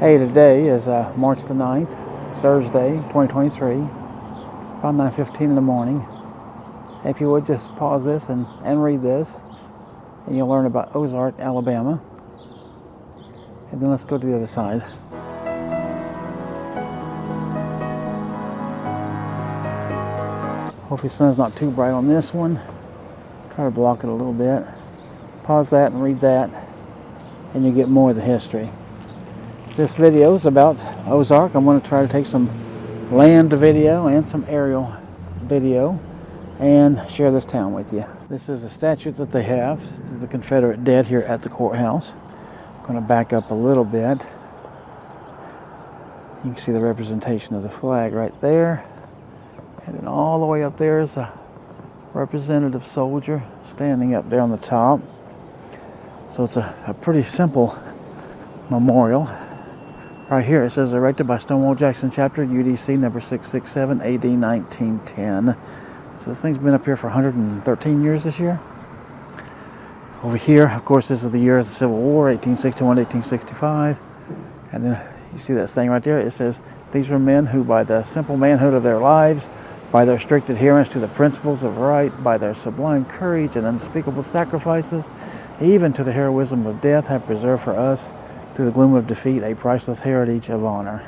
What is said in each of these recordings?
Hey, today is March the 9th, Thursday, 2023, about 9:15 in the morning. If you would just pause this and read this, and you'll learn about Ozark, Alabama. And then let's go to the other side. Hopefully the sun's not too bright on this one. Try to block it a little bit. Pause that and read that, and you get more of the history. This video is about Ozark. I'm going to try to take some land video and some aerial video and share this town with you. This is a statue that they have to the Confederate dead here at the courthouse. I'm going to back up a little bit. You can see the representation of the flag right there. And then all the way up there is a representative soldier standing up there on the top. So it's a pretty simple memorial. Right here it says erected by Stonewall Jackson Chapter, UDC number 667, AD 1910. So this thing's been up here for 113 years this year. Over here, of course, this is the year of the Civil War, 1861 to 1865. And then you see that thing right there. It says, these were men who by the simple manhood of their lives, by their strict adherence to the principles of right, by their sublime courage and unspeakable sacrifices, even to the heroism of death, have preserved for us through the gloom of defeat a priceless heritage of honor.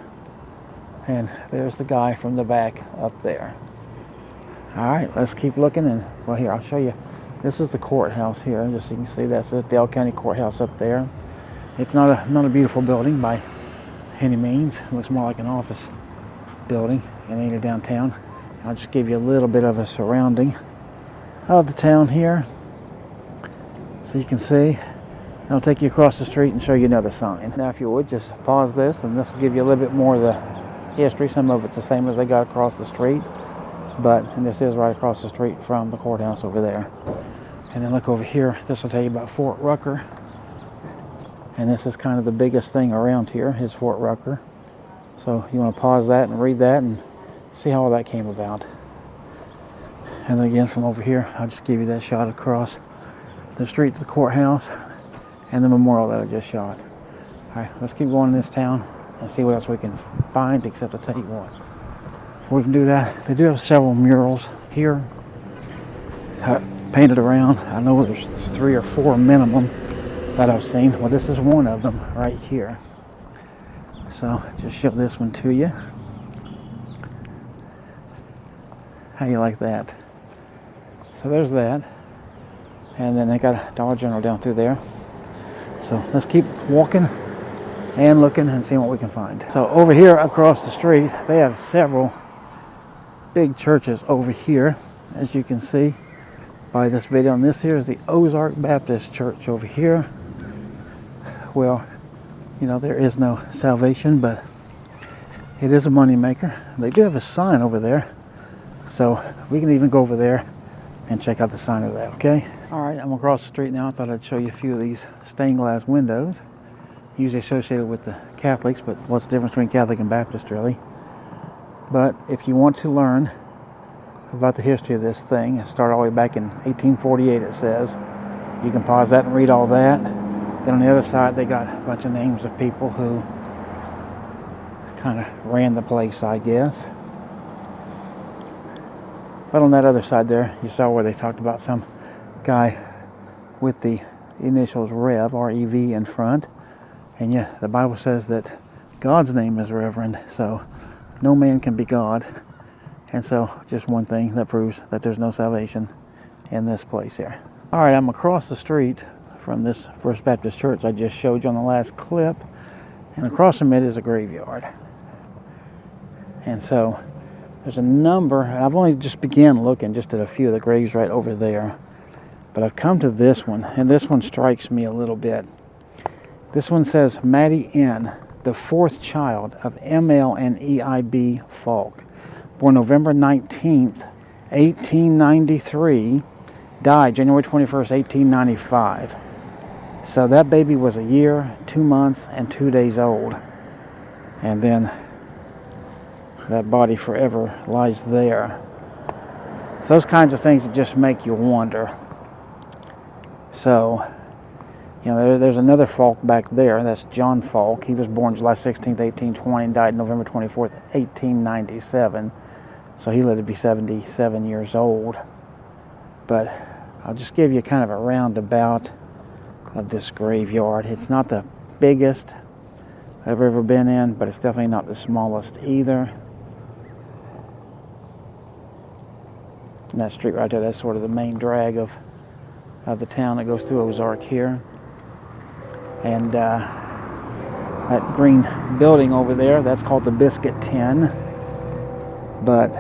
And there's the guy from the back up there. All right, let's keep looking. And well, here I'll show you. This is the courthouse here. Just so you can see that's the Dale County Courthouse up there. It's not a beautiful building by any means. It looks more like an office building in either downtown. I'll just give you a little bit of a surrounding of the town here, so you can see. I'll take you across the street and show you another sign. Now, if you would, just pause this, and this will give you a little bit more of the history. Some of it's the same as they got across the street, and this is right across the street from the courthouse over there. And then look over here. This will tell you about Fort Rucker. And this is kind of the biggest thing around here, is Fort Rucker. So you want to pause that and read that and see how all that came about. And then again, from over here, I'll just give you that shot across the street to the courthouse and the memorial that I just shot. All right, let's keep going in this town and see what else we can find, except I'll tell you what. Before we can do that, they do have several murals here painted around. I know there's 3 or 4 minimum that I've seen. Well, this is one of them right here. So just show this one to you. How you like that? So there's that. And then they got a Dollar General down through there. So let's keep walking and looking and seeing what we can find. So over here across the street, they have several big churches over here, as you can see by this video. And this here is the Ozark Baptist Church over here. Well, you know, there is no salvation, but it is a money maker. They do have a sign over there, so we can even go over there and check out the sign of that, okay? All right, I'm across the street now. I thought I'd show you a few of these stained glass windows, usually associated with the Catholics, but what's the difference between Catholic and Baptist, really? But if you want to learn about the history of this thing, it started all the way back in 1848, it says. You can pause that and read all that. Then on the other side, they got a bunch of names of people who kind of ran the place, I guess. But on that other side there, you saw where they talked about some guy with the initials Rev, R-E-V, in front. And yeah, the Bible says that God's name is Reverend, so no man can be God. And so just one thing that proves that there's no salvation in this place here. All right, I'm across the street from this First Baptist Church I just showed you on the last clip. And across from it is a graveyard. And so there's a number. I've only just began looking just at a few of the graves right over there. But I've come to this one, and this one strikes me a little bit. This one says, Maddie N., the 4th child of M.L. and E.I.B. Falk, born November 19th, 1893, died January 21st, 1895. So that baby was a year, 2 months, and 2 days old. And then that body forever lies there. So those kinds of things that just make you wonder. So You know, there's another Falk back there. That's John Falk. He was born July 16th, 1820, and died November 24th, 1897. So he lived to be 77 years old. But I'll just give you kind of a roundabout of this graveyard. It's not the biggest I've ever been in, but it's definitely not the smallest either. And that street right there, that's sort of the main drag of the town that goes through Ozark here. And that green building over there, that's called the Biscuit Tin. But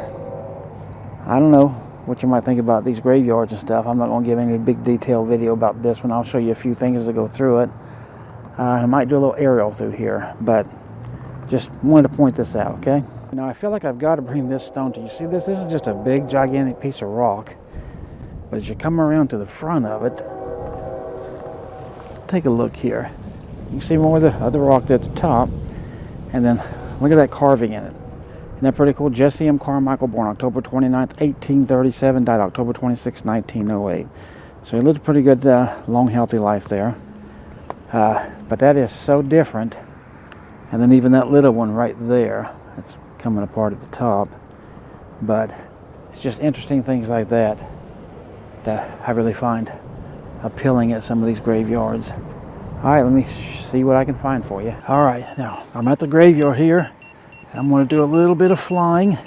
I don't know what you might think about these graveyards and stuff. I'm not going to give any big detailed video about this one. I'll show you a few things as I go through it. I might do a little aerial through here, but just wanted to point this out, okay? Now I feel like I've got to bring this stone to you. See this? This is just a big, gigantic piece of rock. But as you come around to the front of it, take a look here. You can see more of the other rock that's at the top, and then look at that carving in it. Isn't that pretty cool? Jesse M. Carmichael, born October 29th, 1837, died October 26, 1908. So he lived a pretty good, long, healthy life there. But that is so different. And then even that little one right there, that's coming apart at the top. But it's just interesting things like that I really find appealing at some of these graveyards. All right, let me see what I can find for you. All right, now I'm at the graveyard here. I'm going to do a little bit of flying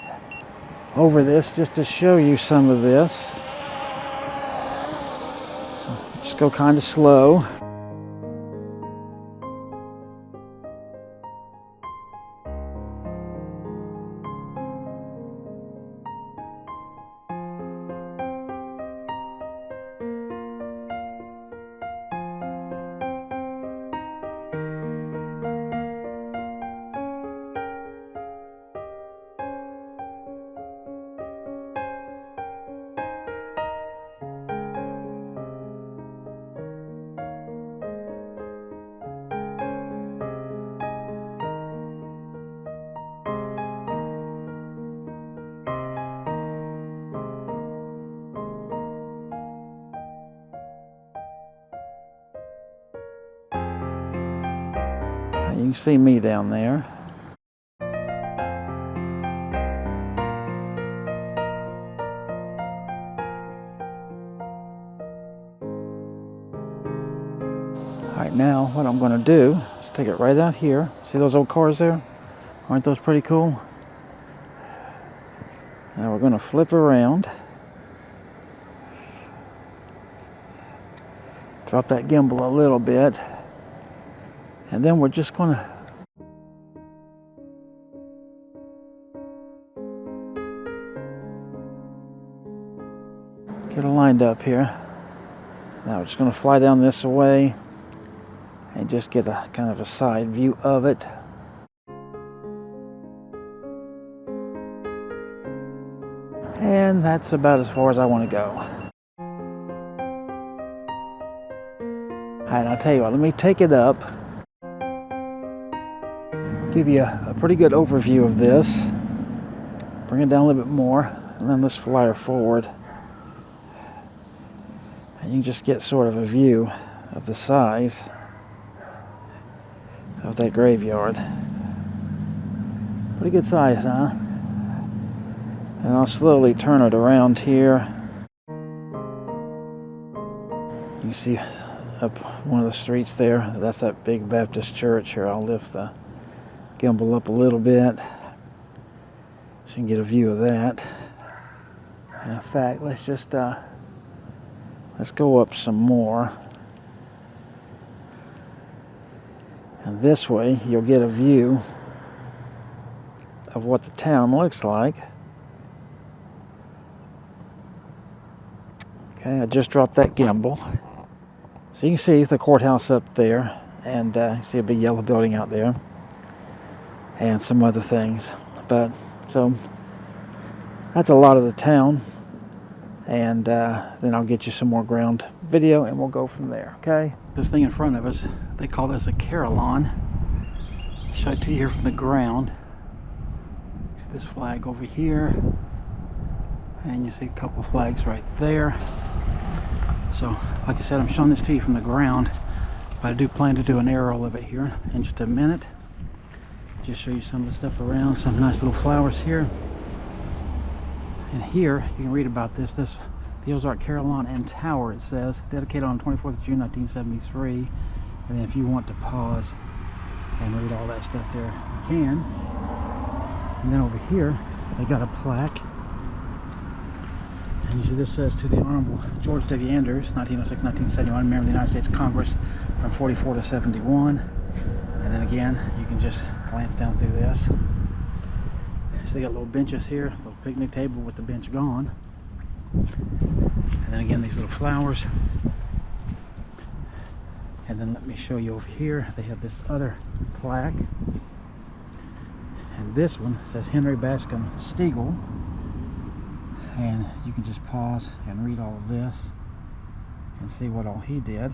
over this just to show you some of this. So just go kind of slow. You can see me down there. All right, now what I'm going to do is take it right out here. See those old cars there? Aren't those pretty cool? Now we're going to flip around. Drop that gimbal a little bit. And then we're just going to get it lined up here. Now we're just going to fly down this way and just get a kind of a side view of it. And that's about as far as I want to go. All right, I'll tell you what, let me take it up. Give you a pretty good overview of this. Bring it down a little bit more, and then let's fly her forward. And you can just get sort of a view of the size of that graveyard. Pretty good size, huh? And I'll slowly turn it around here. You can see up one of the streets there. That's that big Baptist church here. I'll lift the gimbal up a little bit so you can get a view of that. And in fact, let's just let's go up some more, and this way you'll get a view of what the town looks like. Okay, I just dropped that gimbal, so you can see the courthouse up there, and you see a big yellow building out there and some other things. But so that's a lot of the town, and then I'll get you some more ground video and we'll go from there. Okay, this thing in front of us, they call this a Carillon. I'll show it to you here from the ground. See this flag over here, and you see a couple flags right there. So like I said, I'm showing this to you from the ground. But I do plan to do an aerial of it here in just a minute. Just show you some of the stuff around, some nice little flowers here. And here, you can read about this. The Ozark Carillon and Tower, it says, dedicated on 24th of June 1973. And then if you want to pause and read all that stuff there, you can. And then over here, they got a plaque. And you see this says, to the Honorable George W. Andrews, 1906-1971, member of the United States Congress from 44 to 71. And then again, you can just glance down through this. So they got little benches here, a little picnic table with the bench gone. And then again, these little flowers. And then let me show you over here, they have this other plaque. And this one says Henry Bascom Steagall. And you can just pause and read all of this and see what all he did.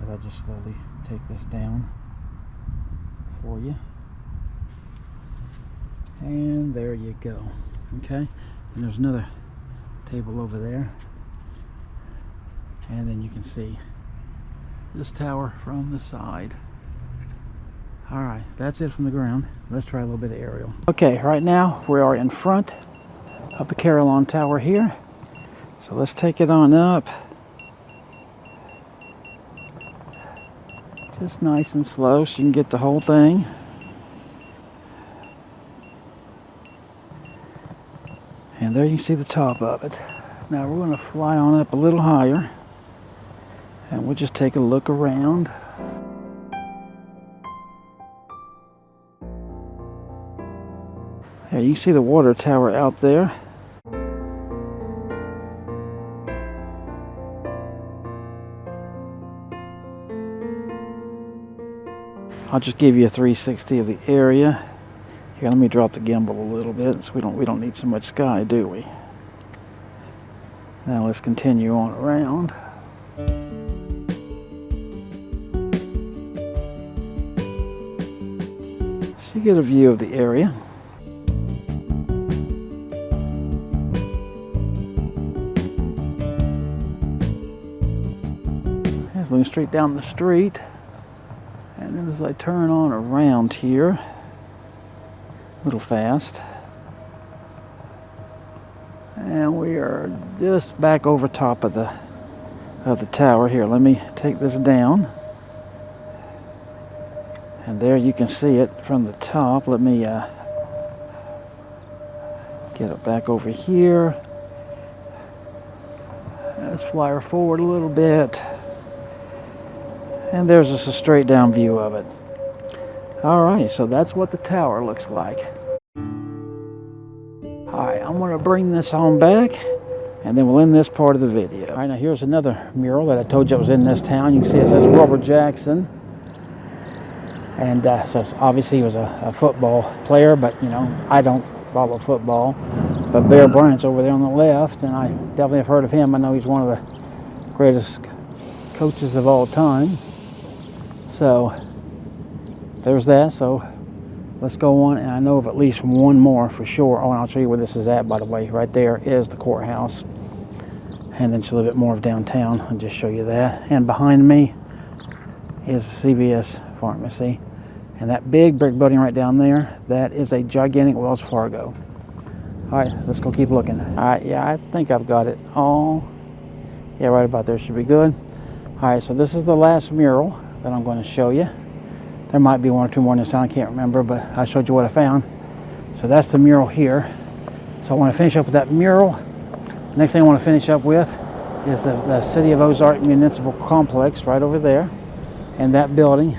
As I just slowly take this down for you. And there you go. Okay, and there's another table over there. And then you can see this tower from the side. Alright, that's it from the ground. Let's try a little bit of aerial. Okay, right now we are in front of the Carillon Tower here. So let's take it on up. Just nice and slow so you can get the whole thing. And there you can see the top of it. Now we're going to fly on up a little higher. And we'll just take a look around. There you can see the water tower out there. I'll just give you a 360 of the area. Here, let me drop the gimbal a little bit so we don't need so much sky, do we? Now let's continue on around. So you get a view of the area. Just looking straight down the street. And then as I turn on around here, a little fast, and we are just back over top of the tower here. Let me take this down, and there you can see it from the top. Let me get it back over here. Let's fly her forward a little bit. And there's just a straight down view of it. Alright, so that's what the tower looks like. Alright, I'm going to bring this on back and then we'll end this part of the video. Alright, now here's another mural that I told you was in this town. You can see it says Robert Jackson. And so obviously he was a football player, but you know, I don't follow football. But Bear Bryant's over there on the left, and I definitely have heard of him. I know he's one of the greatest coaches of all time. So there's that. So let's go on, and I know of at least one more for sure. Oh, and I'll show you where this is at, by the way. Right there is the courthouse, and then just a little bit more of downtown. I'll just show you that. And behind me is a CVS pharmacy, and that big brick building right down there, that is a gigantic Wells Fargo. All right, let's go keep looking. All right, yeah, I think I've got it all. Yeah, right about there should be good. All right, so this is the last mural that I'm going to show you. There might be one or two more in this town, I can't remember, but I showed you what I found. So that's the mural here. So I want to finish up with that mural. Next thing I want to finish up with is the City of Ozark Municipal Complex right over there, and that building.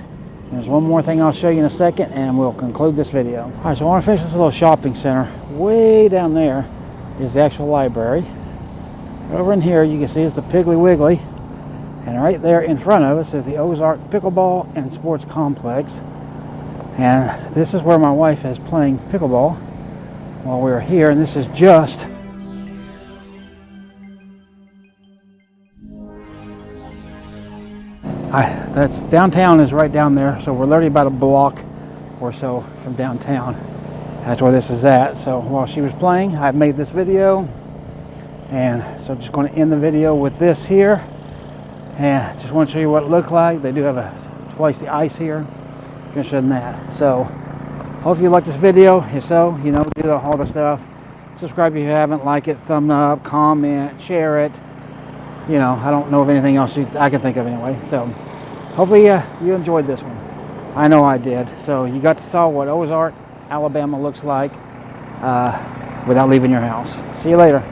There's one more thing I'll show you in a second, and we'll conclude this video. All right, so I want to finish this little shopping center. Way down there is the actual library. Over in here, you can see is the Piggly Wiggly. And right there in front of us is the Ozark Pickleball and Sports Complex. And this is where my wife is playing pickleball while we were here. And this is just that's downtown is right down there. So we're literally about a block or so from downtown. That's where this is at. So while she was playing, I made this video. And so I'm just going to end the video with this here. And just want to show you what it looked like. They do have twice the ice here. Interested in that. So hope you like this video. If so, you know, do all the stuff. Subscribe if you haven't, like it, thumb up, comment, share it. You know, I don't know of anything else I can think of anyway. So hopefully you enjoyed this one. I know I did. So you got to saw what Ozark, Alabama looks like without leaving your house. See you later.